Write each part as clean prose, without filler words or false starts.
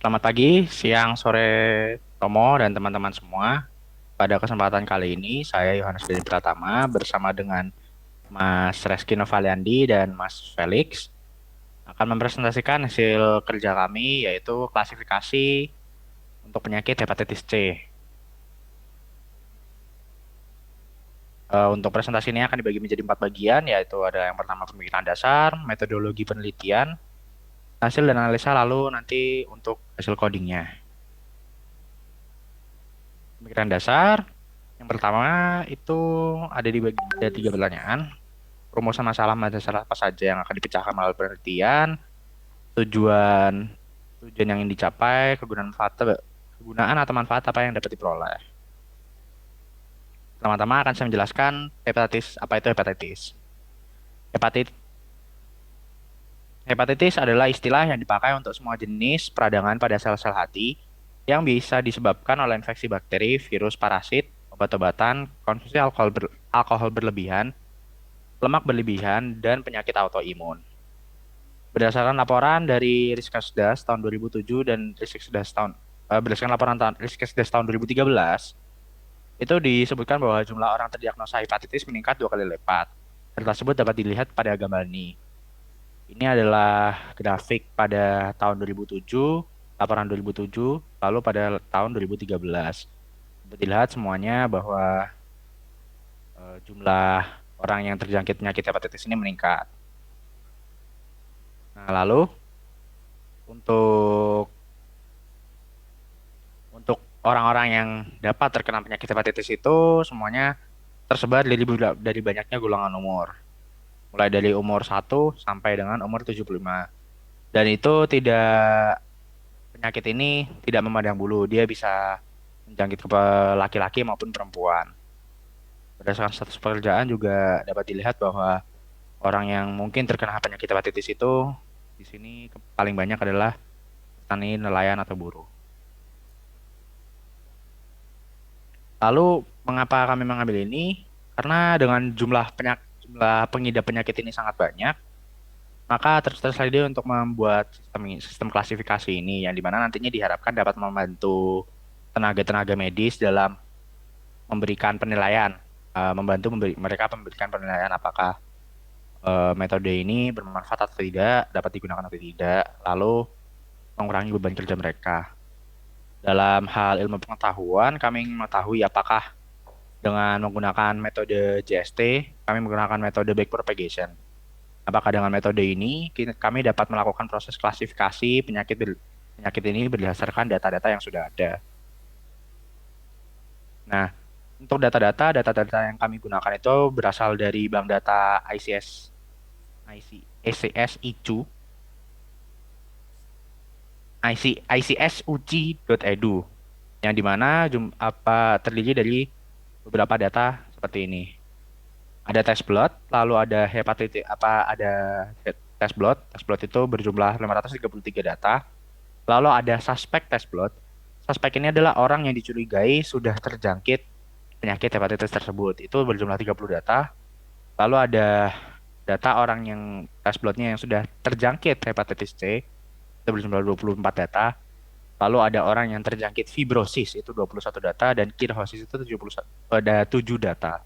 Selamat pagi, siang, sore, Tomo, dan teman-teman semua. Pada kesempatan kali ini, saya Yohanes Deni Pratama bersama dengan Mas Reski Novaliandi dan Mas Felix akan mempresentasikan hasil kerja kami, yaitu klasifikasi untuk penyakit hepatitis C. Untuk presentasi ini akan dibagi menjadi 4 bagian, yaitu ada yang pertama pemikiran dasar, metodologi penelitian, hasil dan analisa, lalu nanti untuk hasil codingnya. Pemikiran dasar, yang pertama itu ada 3 pertanyaan. Rumusan masalah apa saja yang akan dipecahkan melalui penelitian, tujuan tujuan yang ingin dicapai, kegunaan atau manfaat apa yang dapat diperoleh. Pertama-tama akan saya menjelaskan hepatitis. Apa itu hepatitis? Hepatit Hepatitis adalah istilah yang dipakai untuk semua jenis peradangan pada sel-sel hati yang bisa disebabkan oleh infeksi bakteri, virus, parasit, obat-obatan, konsumsi alkohol berlebihan, lemak berlebihan, dan penyakit autoimun. Berdasarkan laporan dari Riskesdas tahun 2007 dan berdasarkan laporan Riskesdas tahun 2013, itu disebutkan bahwa jumlah orang terdiagnosa hepatitis meningkat 2 kali lipat. Hal tersebut dapat dilihat pada gambar ini. Ini adalah grafik pada tahun 2007, laporan 2007, lalu pada tahun 2013. Dapat dilihat semuanya bahwa jumlah orang yang terjangkit penyakit hepatitis ini meningkat. Nah, lalu untuk untuk orang-orang yang dapat terkena penyakit hepatitis itu semuanya tersebar dari banyaknya golongan umur. Mulai dari umur 1 sampai dengan umur 75. Dan itu penyakit ini tidak memandang bulu. Dia bisa menjangkit ke laki-laki maupun perempuan. Berdasarkan status pekerjaan juga dapat dilihat bahwa orang yang mungkin terkena penyakit hepatitis itu di sini paling banyak adalah petani, nelayan, atau buruh. Lalu mengapa kami mengambil ini? Karena dengan jumlah pengidap penyakit ini sangat banyak, maka terus-terus ide untuk membuat sistem klasifikasi ini yang dimana nantinya diharapkan dapat membantu tenaga-tenaga medis dalam memberikan penilaian, mereka memberikan penilaian apakah metode ini bermanfaat atau tidak, dapat digunakan atau tidak, lalu mengurangi beban kerja mereka. Dalam hal ilmu pengetahuan, kami ingin mengetahui apakah dengan menggunakan metode JST, kami menggunakan metode backpropagation. Apakah dengan metode ini kami dapat melakukan proses klasifikasi penyakit ini berdasarkan data-data yang sudah ada. Nah, untuk data-data yang kami gunakan itu berasal dari bank data ICS ICU, ICS-UCI.edu, yang dimana terdiri dari beberapa data seperti ini. Ada tes blood, lalu ada hepatitis ada tes blood. Tes blood itu berjumlah 533 data. Lalu ada suspek tes blood. Suspek ini adalah orang yang dicurigai sudah terjangkit penyakit hepatitis tersebut. Itu berjumlah 30 data. Lalu ada data orang yang tes bloodnya yang sudah terjangkit hepatitis C. Itu berjumlah 24 data. Lalu ada orang yang terjangkit fibrosis, itu 21 data. Dan cirrhosis itu 71, ada 7 data.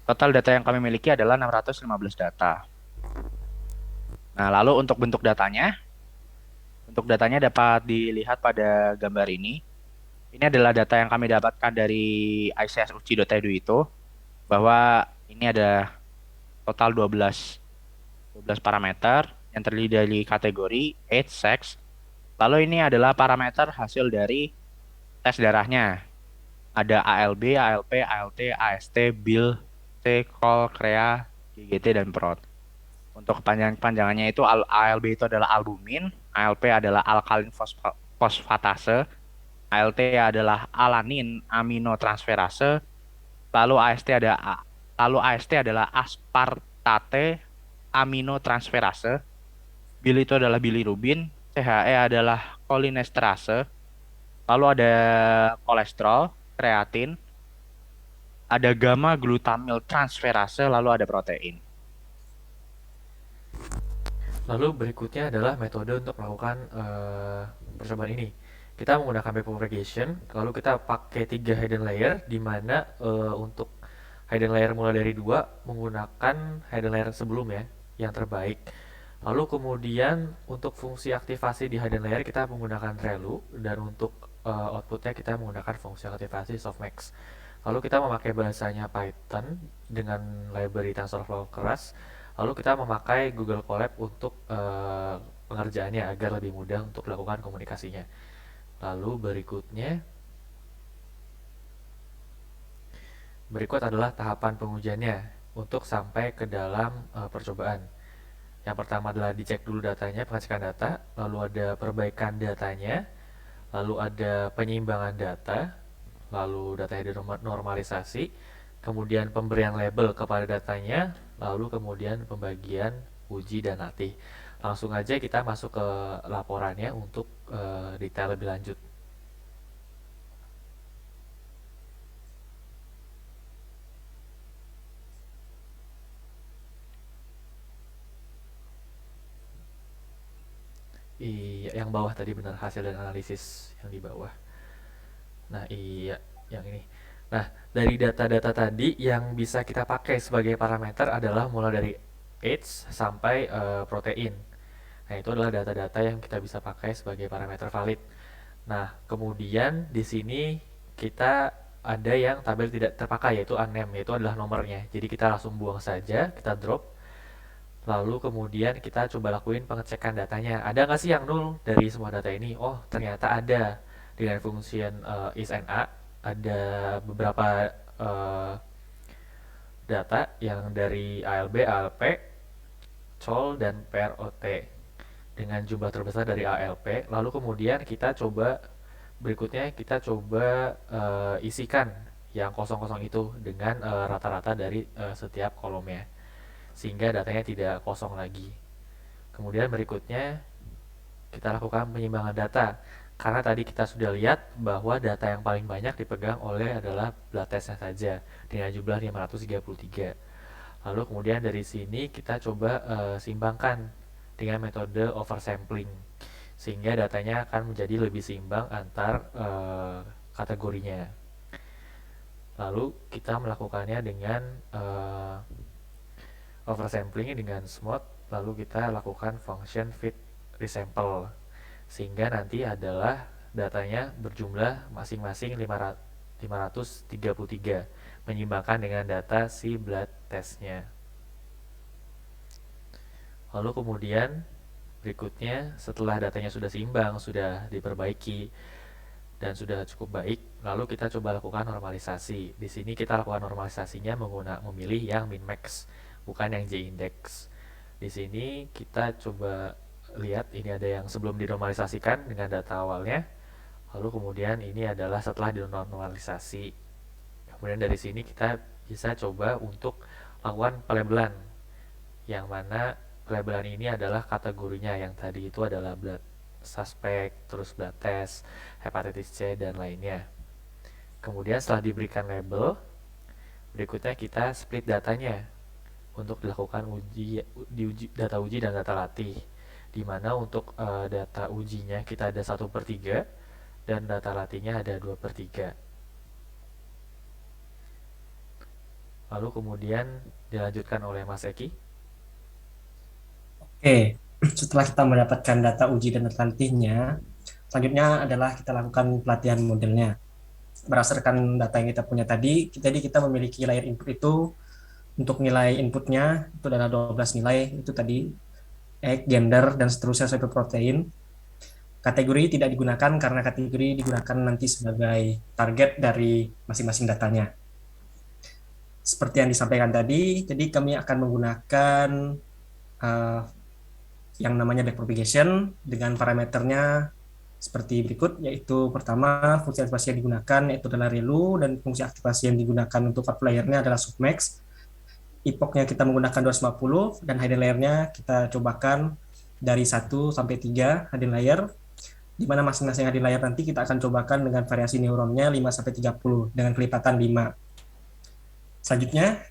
Total data yang kami miliki adalah 615 data. Nah, lalu untuk datanya dapat dilihat pada gambar ini. Ini adalah data yang kami dapatkan dari ICSUCI.edu itu, bahwa ini ada total 12 parameter yang terdiri dari kategori age, sex. Lalu ini adalah parameter hasil dari tes darahnya. Ada ALB, ALP, ALT, AST, BIL, C, COL, CREA, GGT, dan PROT. Untuk kepanjangannya itu ALB itu adalah albumin, ALP adalah alkalin fosfatase, ALT adalah alanin aminotransferase, lalu AST adalah aspartate aminotransferase, BIL itu adalah bilirubin, CHE adalah kolinesterase, lalu ada kolesterol, kreatin, ada gamma glutamil transferase, lalu ada protein. Lalu berikutnya adalah metode untuk melakukan percobaan ini. Kita menggunakan backpropagation, lalu kita pakai 3 hidden layer, di mana untuk hidden layer mulai dari 2 menggunakan hidden layer sebelumnya yang terbaik. Lalu kemudian untuk fungsi aktivasi di hidden layer kita menggunakan Relu, dan untuk outputnya kita menggunakan fungsi aktivasi softmax. Lalu kita memakai bahasanya Python dengan library TensorFlow keras. Lalu kita memakai Google Colab untuk pengerjaannya agar lebih mudah untuk melakukan komunikasinya. Lalu berikut adalah tahapan pengujiannya untuk sampai ke dalam percobaan. Yang pertama adalah dicek dulu datanya, pengecekan data, lalu ada perbaikan datanya, lalu ada penyeimbangan data, lalu datanya dinormalisasi, kemudian pemberian label kepada datanya, lalu kemudian pembagian uji dan latih. Langsung aja kita masuk ke laporannya untuk detail lebih lanjut. Iya, yang bawah tadi benar, hasil dan analisis yang di bawah. Nah, iya, yang ini. Nah, dari data-data tadi yang bisa kita pakai sebagai parameter adalah mulai dari age sampai protein. Nah, itu adalah data-data yang kita bisa pakai sebagai parameter valid. Nah, kemudian di sini kita ada yang tabel tidak terpakai, yaitu unnamed, yaitu adalah nomornya. Jadi kita langsung buang saja, kita drop. Lalu kemudian kita coba lakuin pengecekan datanya. Ada nggak sih yang nol dari semua data ini? Oh, ternyata ada. Dengan function is and a, ada beberapa uh, data yang dari ALB, ALP, COL, dan PROT dengan jumlah terbesar dari ALP. Lalu kemudian kita coba berikutnya kita coba isikan yang kosong-kosong itu dengan rata-rata dari setiap kolomnya sehingga datanya tidak kosong lagi. Kemudian berikutnya kita lakukan penyimbangan data. Karena tadi kita sudah lihat bahwa data yang paling banyak dipegang oleh adalah blood testnya saja dengan jumlah 533. Lalu kemudian dari sini kita coba seimbangkan dengan metode oversampling sehingga datanya akan menjadi lebih seimbang antar kategorinya. Lalu kita melakukannya dengan oversampling dengan smooth, lalu kita lakukan function fit resample sehingga nanti adalah datanya berjumlah masing-masing 533 menyimbangkan dengan data si blood testnya. Lalu kemudian berikutnya setelah datanya sudah seimbang, sudah diperbaiki dan sudah cukup baik, lalu kita coba lakukan normalisasi. Di sini kita lakukan normalisasinya memilih yang min max, bukan yang j index. Di sini kita coba lihat ini ada yang sebelum dinormalisasikan dengan data awalnya, lalu kemudian ini adalah setelah dinormalisasi. Kemudian dari sini kita bisa coba untuk lakukan pelabelan, yang mana pelabelan ini adalah kategorinya yang tadi itu adalah blood suspek, terus blood test, hepatitis C, dan lainnya. Kemudian setelah diberikan label, berikutnya kita split datanya untuk dilakukan data uji dan data latih. Di mana untuk data ujinya kita ada 1/3 dan data latihnya ada 2/3. Lalu kemudian dilanjutkan oleh Mas Eki. Oke, setelah kita mendapatkan data uji dan data nantinya, selanjutnya adalah kita lakukan pelatihan modelnya. Berdasarkan data yang kita punya tadi, jadi kita memiliki layer input itu untuk nilai inputnya itu adalah 12 nilai, itu tadi egg, gender, dan seterusnya sampai protein. Kategori tidak digunakan karena kategori digunakan nanti sebagai target dari masing-masing datanya. Seperti yang disampaikan tadi, jadi kami akan menggunakan uh, yang namanya backpropagation dengan parameternya seperti berikut, yaitu pertama fungsi aktivasi yang digunakan yaitu adalah relu dan fungsi aktivasi yang digunakan untuk outplayernya adalah softmax. Epochnya kita menggunakan 250 dan hidden layernya kita cobakan dari 1 sampai 3 hidden layer, di mana masing-masing hidden layer nanti kita akan cobakan dengan variasi neuronnya 5 sampai 30 dengan kelipatan 5. Selanjutnya,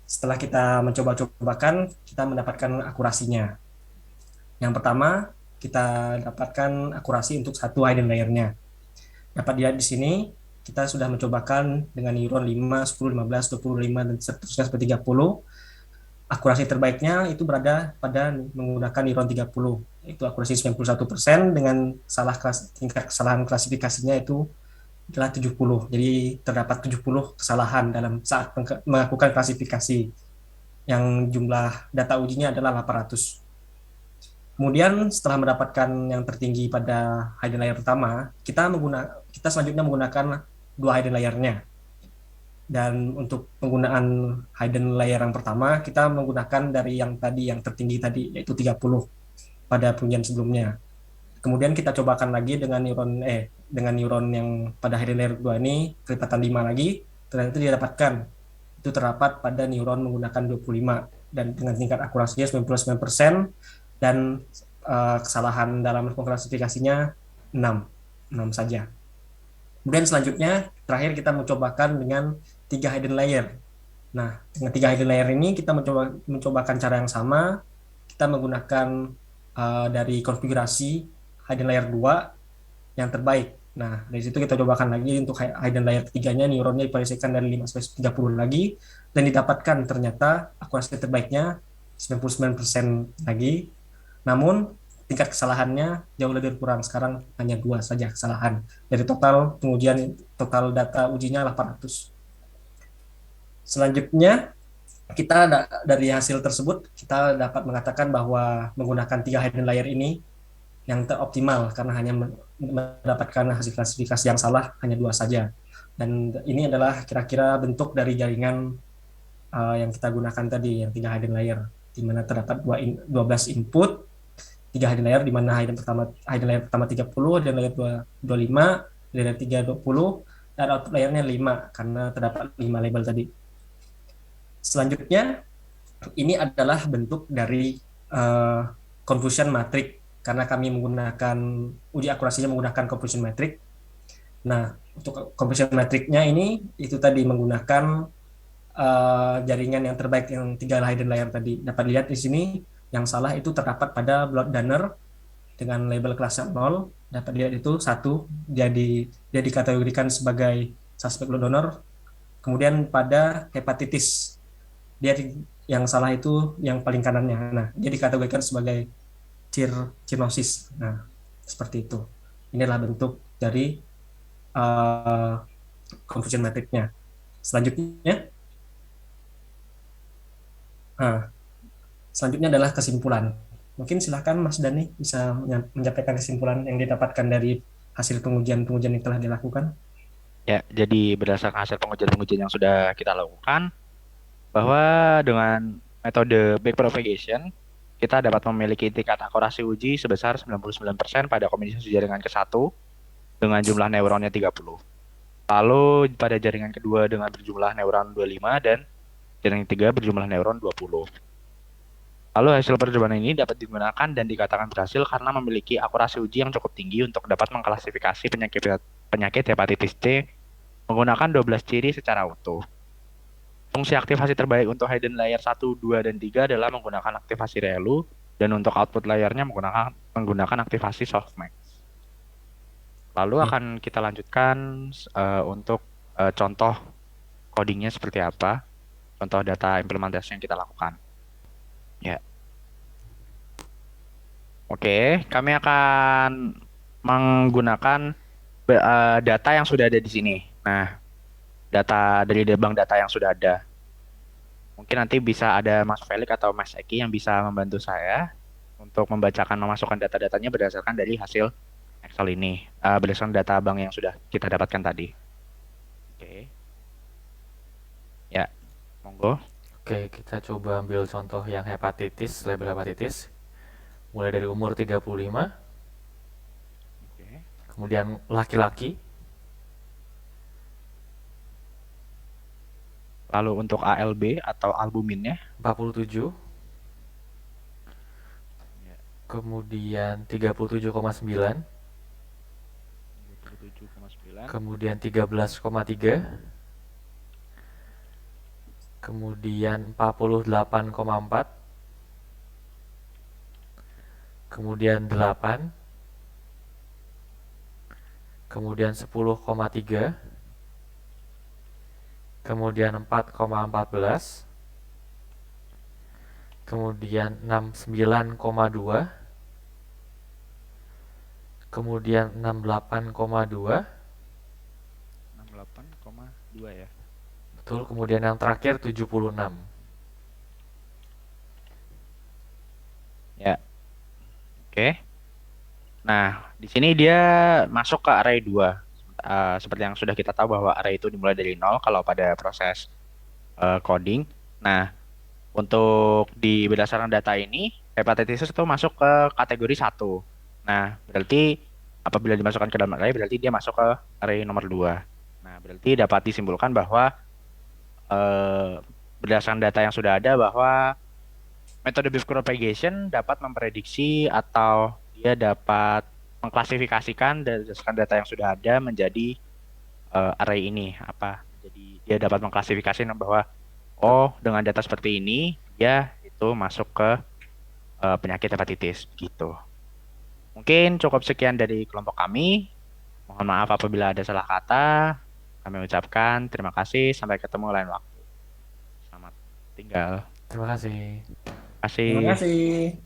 setelah kita mencoba-cobakan, kita mendapatkan akurasinya. Yang pertama, kita dapatkan akurasi untuk satu hidden layernya. Dapat dilihat di sini, kita sudah mencobakan dengan neuron 5, 10, 15, 25, dan seterusnya sampai 30. Akurasi terbaiknya itu berada pada menggunakan neuron 30, yaitu akurasi 91% dengan tingkat kesalahan klasifikasinya itu adalah 70. Jadi terdapat 70 kesalahan dalam saat melakukan klasifikasi yang jumlah data ujinya adalah 800. Kemudian setelah mendapatkan yang tertinggi pada hidden layer pertama, kita selanjutnya menggunakan dua hidden layernya. Dan untuk penggunaan hidden layer yang pertama, kita menggunakan dari yang tadi, yang tertinggi tadi, yaitu 30 pada pengujian sebelumnya. Kemudian kita cobakan lagi dengan neuron yang pada hidden layer kedua ini, kelipatan 5 lagi, ternyata didapatkan. Itu terdapat pada neuron menggunakan 25 dan dengan tingkat akurasinya 99% dan kesalahan dalam klasifikasinya 6, 6 saja. Kemudian selanjutnya, terakhir kita mencobakan dengan 3 hidden layer. Nah, dengan 3 hidden layer ini kita mencobakan cara yang sama. Kita menggunakan dari konfigurasi hidden layer 2 yang terbaik. Nah, dari situ kita cobakan lagi untuk hidden layer ketiganya, neuronnya diproyeksikan dari 5 sampai 30 lagi, dan didapatkan ternyata akurasi terbaiknya 99% lagi. Namun, tingkat kesalahannya jauh lebih kurang. Sekarang hanya 2 saja kesalahan. Dari total data ujinya 800. Selanjutnya, dari hasil tersebut, kita dapat mengatakan bahwa menggunakan 3 hidden layer ini yang teroptimal karena hanya mendapatkan hasil klasifikasi yang salah hanya 2 saja. Dan ini adalah kira-kira bentuk dari jaringan yang kita gunakan tadi, yang 3 hidden layer, di mana terdapat 12 input, 3 hidden layer, di mana hidden layer pertama 30, hidden layer 25, hidden layer 3 20, dan output layernya 5 karena terdapat 5 label tadi. Selanjutnya, ini adalah bentuk dari confusion matrix karena kami menggunakan uji akurasinya menggunakan confusion matrix. Nah, untuk confusion matrix-nya ini itu tadi menggunakan jaringan yang terbaik yang 3 hidden layer tadi. Dapat dilihat di sini yang salah itu terdapat pada blood donor dengan label kelasnya 0. Dapat dilihat itu 1, dia dikategorikan sebagai suspek blood donor. Kemudian pada hepatitis, dia yang salah itu yang paling kanannya. Nah, dia dikategorikan sebagai cirrhosis. Nah, seperti itu. Inilah bentuk dari confusion matrix-nya. Selanjutnya adalah kesimpulan. Mungkin silahkan Mas Dani bisa menyampaikan kesimpulan yang didapatkan dari hasil pengujian-pengujian yang telah dilakukan. Ya, jadi berdasarkan hasil pengujian-pengujian yang sudah kita lakukan, bahwa dengan metode backpropagation, kita dapat memiliki tingkat akurasi uji sebesar 99% pada kombinasi jaringan ke-1 dengan jumlah neuronnya 30. Lalu pada jaringan kedua dengan berjumlah neuron 25 dan jaringan ketiga berjumlah neuron 20. Lalu hasil percobaan ini dapat digunakan dan dikatakan berhasil karena memiliki akurasi uji yang cukup tinggi untuk dapat mengklasifikasi penyakit hepatitis C menggunakan 12 ciri secara utuh. Fungsi aktivasi terbaik untuk hidden layer 1, 2, dan 3 adalah menggunakan aktivasi ReLU dan untuk output layernya menggunakan aktivasi softmax. Lalu akan kita lanjutkan untuk contoh codingnya seperti apa, contoh data implementasi yang kita lakukan. Ya. Oke, kami akan menggunakan data yang sudah ada di sini. Nah, data dari bank data yang sudah ada. Mungkin nanti bisa ada Mas Felix atau Mas Eki yang bisa membantu saya untuk memasukkan data-datanya berdasarkan dari hasil Excel ini, berdasarkan data bank yang sudah kita dapatkan tadi. Oke. Ya, monggo. Oke, kita coba ambil contoh yang hepatitis, label hepatitis. Mulai dari umur 35, Oke. kemudian laki-laki, Lalu untuk ALB atau albuminnya, 47, ya, kemudian 37,9, 27,9, kemudian 13,3, kemudian 48,4, kemudian 8, kemudian 10,3, kemudian 4,14, kemudian 69,2, kemudian 68,2, 68,2 ya. betul, kemudian yang terakhir 76. Ya, oke. Nah, di sini dia masuk ke array 2. Seperti yang sudah kita tahu bahwa array itu dimulai dari nol kalau pada proses coding. Nah, untuk di berdasarkan data ini, hepatitis itu masuk ke kategori satu. Nah, berarti apabila dimasukkan ke dalam array, berarti dia masuk ke array nomor 2. Nah, berarti dapat disimpulkan bahwa eh, berdasarkan data yang sudah ada bahwa metode Beef propagation dapat memprediksi atau dia dapat mengklasifikasikan berdasarkan data yang sudah ada menjadi array ini apa. Jadi dia dapat mengklasifikasikan bahwa oh dengan data seperti ini dia itu masuk ke penyakit hepatitis gitu. Mungkin cukup sekian dari kelompok kami. Mohon maaf apabila ada salah kata. Kami ucapkan terima kasih. Sampai ketemu lain waktu. Selamat tinggal. Terima kasih. Terima Terima kasih. kasih.